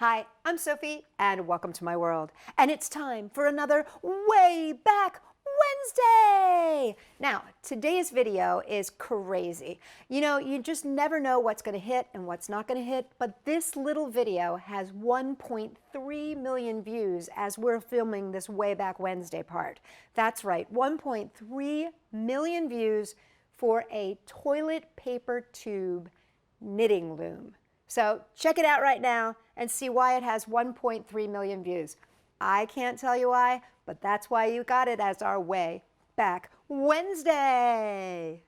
Hi, I'm Sophie, and welcome to my world. And it's time for another Wayback Wednesday! Now, today's video is crazy. You know, you just never know what's going to hit and what's not going to hit, but this little video has 1.3 million views as we're filming this Wayback Wednesday part. That's right, 1.3 million views for a toilet paper tube knitting loom. So check it out right now and see why it has 1.3 million views. I can't tell you why, but that's why you got it as our Wayback Wednesday.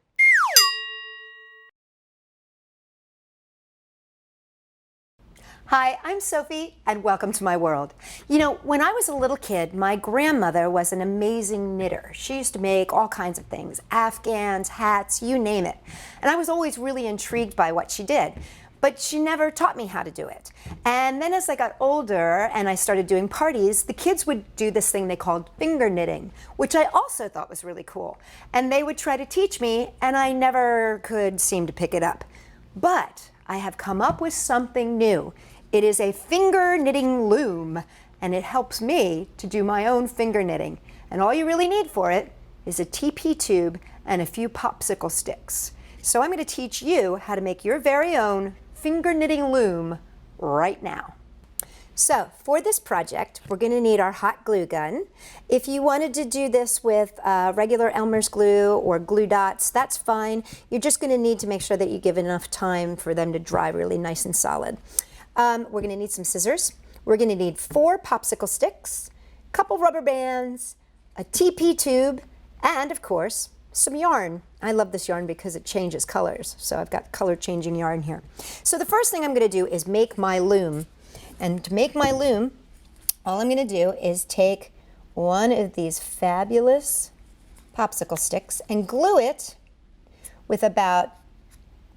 Hi, I'm Sophie, and welcome to my world. You know, when I was a little kid, my grandmother was an amazing knitter. She used to make all kinds of things, Afghans, hats, you name it. And I was always really intrigued by what she did. But she never taught me how to do it. And then as I got older and I started doing parties, the kids would do this thing they called finger knitting, which I also thought was really cool. And they would try to teach me, and I never could seem to pick it up. But I have come up with something new. It is a finger knitting loom, and it helps me to do my own finger knitting. And all you really need for it is a TP tube and a few popsicle sticks. So I'm going to teach you how to make your very own finger knitting loom right now. So for this project, we're going to need our hot glue gun. If you wanted to do this with regular Elmer's glue or glue dots, that's fine. You're just going to need to make sure that you give enough time for them to dry really nice and solid. We're going to need some scissors. We're going to need 4 popsicle sticks, a couple rubber bands, a TP tube, and of course, some yarn. I love this yarn because it changes colors. So I've got color changing yarn here. So the first thing I'm going to do is make my loom. And to make my loom, all I'm going to do is take one of these fabulous popsicle sticks and glue it with about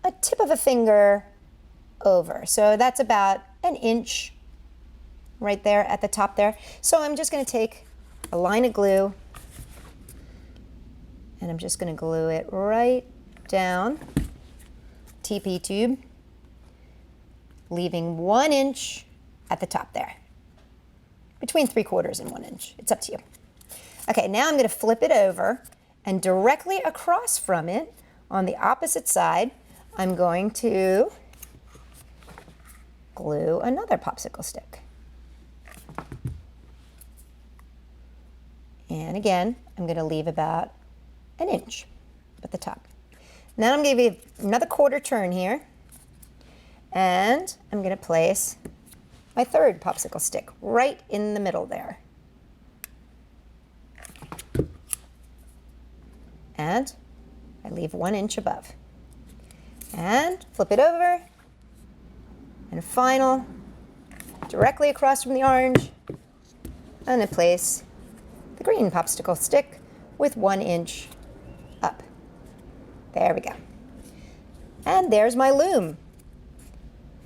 a tip of a finger over. So that's about an inch right there at the top there. So I'm just going to take a line of glue and I'm just going to glue it right down TP tube, leaving 1 inch at the top there, between 3/4 and 1 inch. It's up to you. Okay, now I'm going to flip it over, and directly across from it, on the opposite side, I'm going to glue another popsicle stick. And again, I'm going to leave about an inch at the top. Now I'm going to give another 1/4 turn here, and I'm going to place my 3rd popsicle stick right in the middle there. And I leave 1 inch above. And flip it over, and a final, directly across from the orange, and I place the green popsicle stick with 1 inch up. There we go. And there's my loom.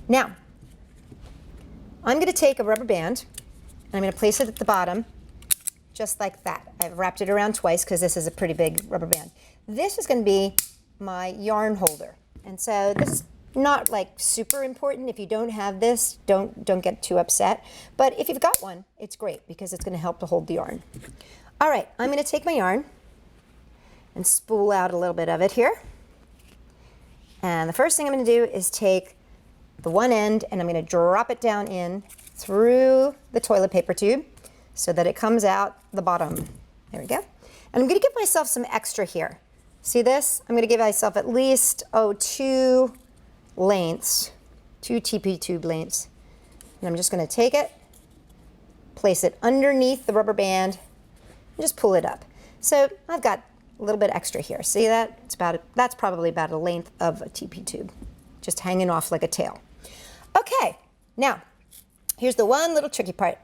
Now, I'm going to take a rubber band, and I'm going to place it at the bottom, just like that. I've wrapped it around twice because this is a pretty big rubber band. This is going to be my yarn holder. And so this is not like super important. If you don't have this, don't get too upset. But if you've got one, it's great because it's going to help to hold the yarn. All right, I'm going to take my yarn and spool out a little bit of it here. And the first thing I'm going to do is take the one end and I'm going to drop it down in through the toilet paper tube so that it comes out the bottom. There we go. And I'm going to give myself some extra here. See this? I'm going to give myself at least, 2 lengths, 2 TP tube lengths. And I'm just going to take it, place it underneath the rubber band, and just pull it up. So I've got a little bit extra here. See that? That's probably about a length of a TP tube, just hanging off like a tail. Okay, now here's the one little tricky part.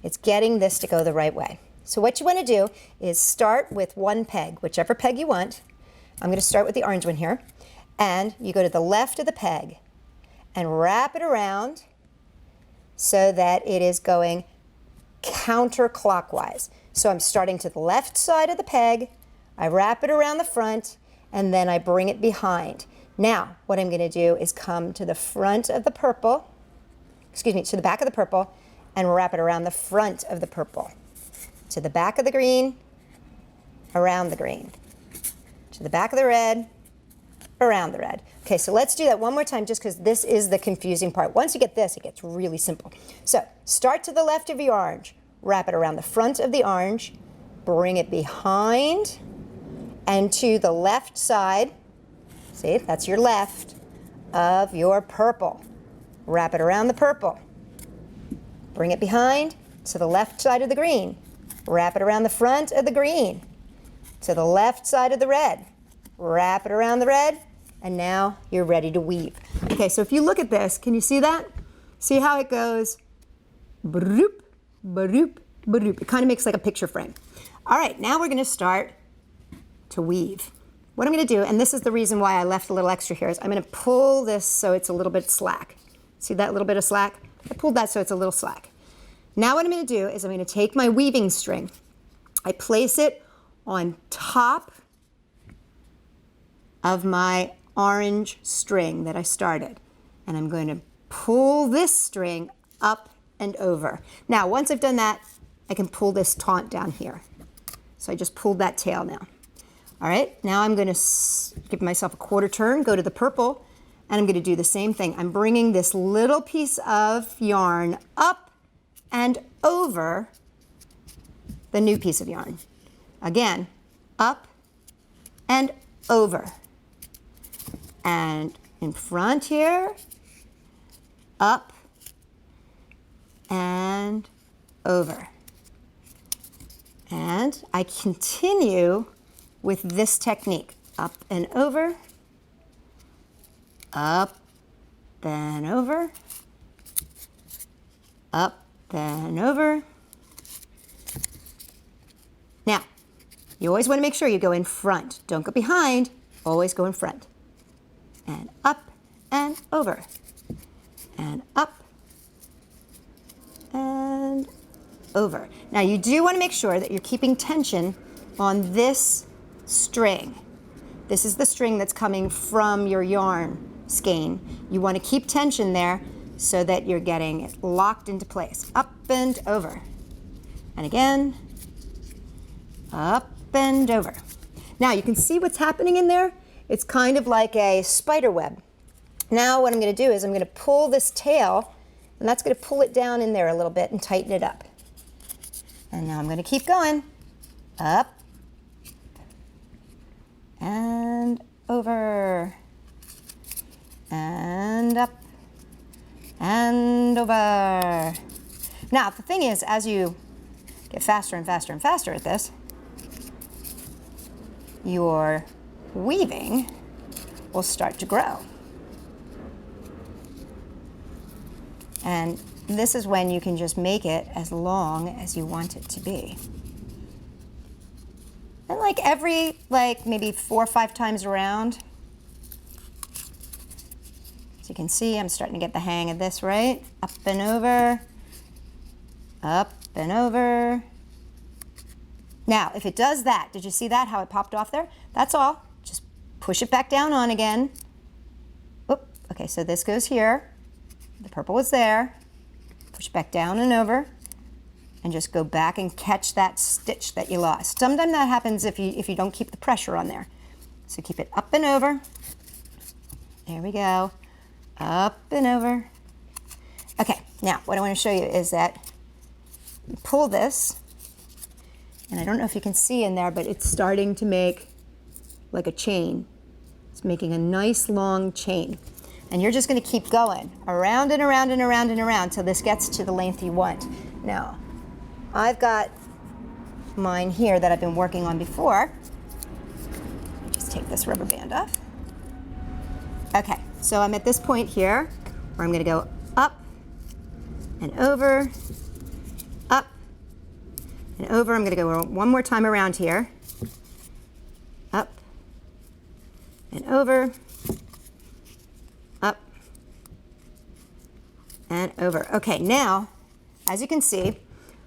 It's getting this to go the right way. So what you want to do is start with 1 peg, whichever peg you want. I'm going to start with the orange one here. And you go to the left of the peg and wrap it around so that it is going counterclockwise. So I'm starting to the left side of the peg, I wrap it around the front, and then I bring it behind. Now, what I'm going to do is come to the front of the purple, excuse me, to the back of the purple and wrap it around the front of the purple. To the back of the green, around the green. To the back of the red, around the red. Okay, so let's do that one more time just because this is the confusing part. Once you get this, it gets really simple. So start to the left of your orange, wrap it around the front of the orange, bring it behind and to the left side. See, that's your left of your purple. Wrap it around the purple. Bring it behind to the left side of the green. Wrap it around the front of the green. To the left side of the red. Wrap it around the red. And now you're ready to weave. Okay, so if you look at this, can you see that? See how it goes? Baroop, baroop, baroop. It kind of makes like a picture frame. All right, now we're going to start to weave. What I'm going to do, and this is the reason why I left a little extra here, is I'm going to pull this so it's a little bit slack. See that little bit of slack? I pulled that so it's a little slack. Now what I'm going to do is I'm going to take my weaving string. I place it on top of my orange string that I started. And I'm going to pull this string up and over. Now, once I've done that, I can pull this taunt down here. So I just pulled that tail now. All right, now I'm going to give myself a quarter turn, go to the purple, and I'm going to do the same thing. I'm bringing this little piece of yarn up and over the new piece of yarn. Again, up and over. And in front here, up and over. And I continue with this technique. Up and over, up and over, up and over. Now, you always want to make sure you go in front. Don't go behind, always go in front. And up and over, and up and over. Now you do want to make sure that you're keeping tension on this string. This is the string that's coming from your yarn skein. You want to keep tension there so that you're getting it locked into place. Up and over. And again, up and over. Now you can see what's happening in there. It's kind of like a spider web. Now what I'm going to do is I'm going to pull this tail, and that's going to pull it down in there a little bit and tighten it up. And now I'm going to keep going. Up and over and up and over. Now the thing is, as you get faster and faster and faster at this, your weaving will start to grow. And this is when you can just make it as long as you want it to be. And like every, maybe 4 or 5 times around. As you can see, I'm starting to get the hang of this, right? Up and over, up and over. Now, if it does that, did you see that, how it popped off there? That's all. Just push it back down on again. Oop, okay, so this goes here. The purple was there. Push back down and over. And just go back and catch that stitch that you lost. Sometimes that happens if you don't keep the pressure on there. So keep it up and over. There we go. Up and over. Okay, now what I want to show you is that you pull this, and I don't know if you can see in there, but it's starting to make like a chain. It's making a nice long chain. And you're just going to keep going around and around and around and around till this gets to the length you want. Now, I've got mine here that I've been working on before. Just take this rubber band off. Okay, so I'm at this point here where I'm going to go up and over, up and over. I'm going to go one more time around here. Up and over, up and over. Okay, now, as you can see,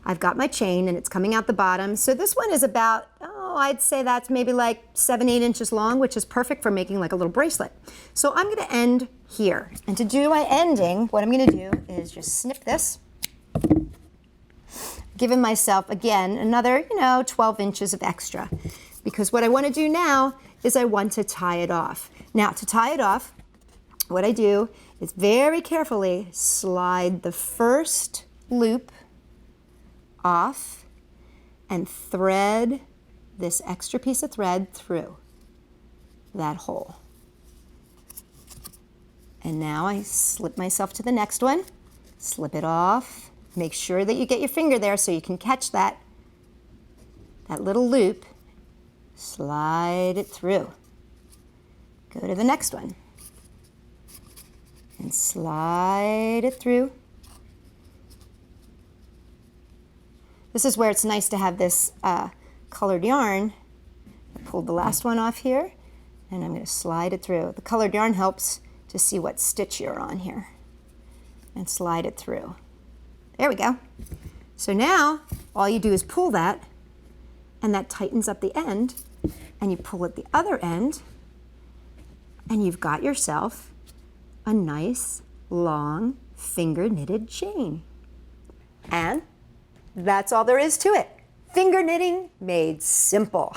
I've got my chain and it's coming out the bottom. So this one is about, oh, I'd say that's maybe like 7, 8 inches long, which is perfect for making like a little bracelet. So I'm gonna end here. And to do my ending, what I'm gonna do is just snip this, giving myself, again, another, 12 inches of extra. Because what I wanna do now is I want to tie it off. Now, to tie it off, what I do is very carefully slide the first loop off and thread this extra piece of thread through that hole. And now I slip myself to the next one, slip it off. Make sure that you get your finger there so you can catch that little loop. Slide it through. Go to the next one and slide it through. This is where it's nice to have this colored yarn. I pulled the last one off here, and I'm going to slide it through. The colored yarn helps to see what stitch you're on here, and slide it through. There we go. So now all you do is pull that, and that tightens up the end, and you pull at the other end, and you've got yourself a nice long finger knitted chain. And that's all there is to it. Finger knitting made simple.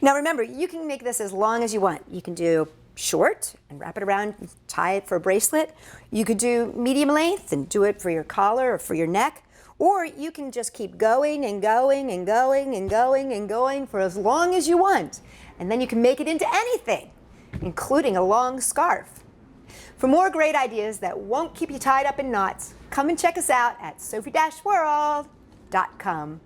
Now remember, you can make this as long as you want. You can do short and wrap it around, tie it for a bracelet. You could do medium length and do it for your collar or for your neck. Or you can just keep going and going and going and going and going for as long as you want. And then you can make it into anything, including a long scarf. For more great ideas that won't keep you tied up in knots, come and check us out at Sophie-World.com.